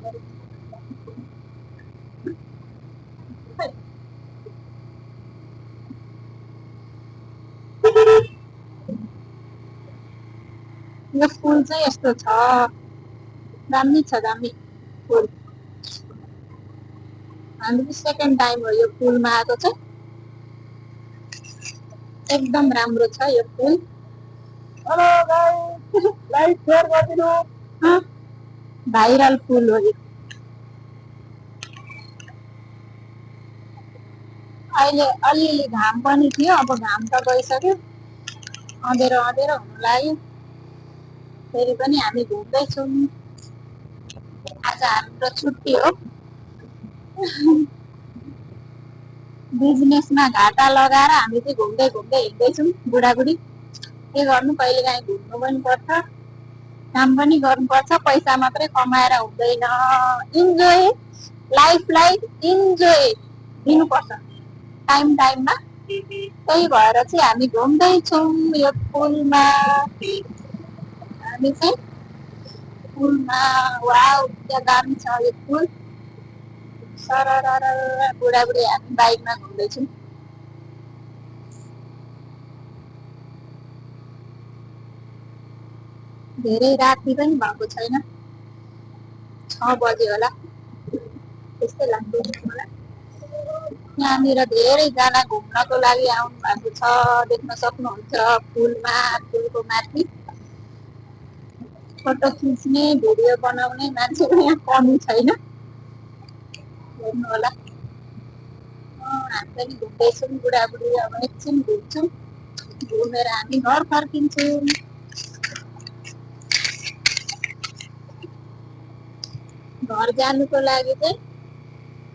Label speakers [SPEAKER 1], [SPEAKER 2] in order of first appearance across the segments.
[SPEAKER 1] यो फुल चाहिँ यस्तो छ, दामी छ, दामी फुल। हाम्रो सेकेन्ड टाइम हो यो फुलमा आएको चाहिँ, एकदम राम्रो छ यो फुल।
[SPEAKER 2] हेलो गाइस, लाइक शेयर गरिदिनु।
[SPEAKER 1] भाइरल फुल हो यो। अहिले अलिअलि घाम पनि थियो, अब घाम त गइसक्यो, अँधेरो अँधेरो हुन लाग्यो। फेरि पनि हामी घुम्दैछौँ, आज हाम्रो छुट्टी हो। बिजनेसमा घाटा लगाएर हामी चाहिँ घुम्दै घुम्दै हिँड्दैछौँ बुढाबुढी। के गर्नु, कहिले काहीँ घुम्नु पनि पर्छ, काम पनि गर्नुपर्छ, पैसा मात्रै कमाएर हुँदैन। इन्जोय, लाइफलाई इन्जोय दिनुपर्छ टाइम टाइममा। त्यही भएर चाहिँ हामी घुम्दैछौँ यो फुलमा। हामी चाहिँ फुलमा, वाउ क्या दामी छ यो फुल। सरर बुढाबुढी हामी बाइकमा घुम्दैछौँ। धेरै राति पनि भएको छैन, 6 बजे होला त्यस्तै लाग्दैछ मलाई। यहाँनिर धेरैजना घुम्नको लागि आउनु भएको छ, देख्न सक्नुहुन्छ फुलमा, फुलको माथि। फोटो खिच्ने, भिडियो बनाउने मान्छेको यहाँ कमी छैन, हेर्नु होला। हामी पनि घुम्दैछौँ बुढाबुढी, अब एकछिन घुम्छौँ, घुमेर हामी घर फर्किन्छौँ। घर जानुको लागि चाहिँ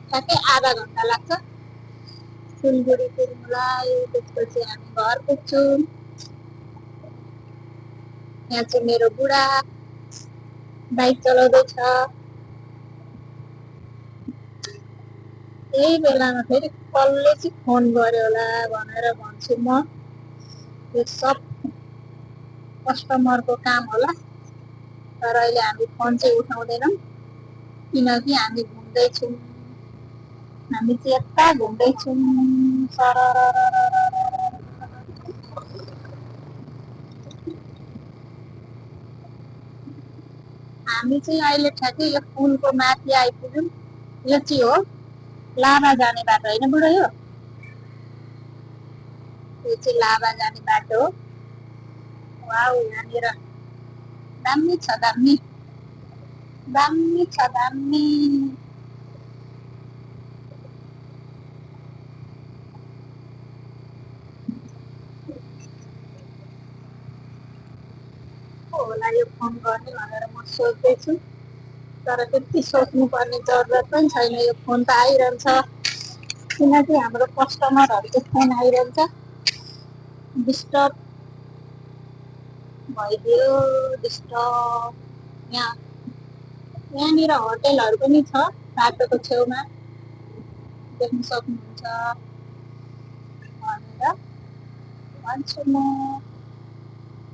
[SPEAKER 1] ठ्याक्कै आधा घन्टा लाग्छ सिलगढी पुग्नुलाई। त्यसपछि हामी घर पुग्छौँ। यहाँ चाहिँ मेरो बुढा बाइक चलाउँदैछ। यही बेलामा फेरि कसले चाहिँ फोन गर्यो होला भनेर भन्छु म, यो सब कस्टमरको काम होला। तर अहिले हामी फोन चाहिँ उठाउँदैनौँ, किनकि हामी घुम्दैछौँ। हामी चाहिँ यता घुम्दैछौँ, हामी चाहिँ अहिले ठ्याक्कै यो पुलको माथि आइपुग्यौँ। यो चाहिँ हो लाभा जाने बाटो होइन बुढो, यो चाहिँ लाभा जाने बाटो हो। वाउ, यहाँनिर दामी छ, दामी दामी छ, दामी। को होला यो फोन गर्ने भनेर म सोच्दैछु, तर त्यति सोच्नुपर्ने जरुरत पनि छैन। यो फोन त आइरहन्छ, किनकि हाम्रो कस्टमरहरूको फोन आइरहन्छ। डिस्टर्ब भइदियो, डिस्टर्ब। यहाँनिर होटेलहरू पनि छ बाटोको छेउमा, देख्न सक्नुहुन्छ भनेर भन्छु म।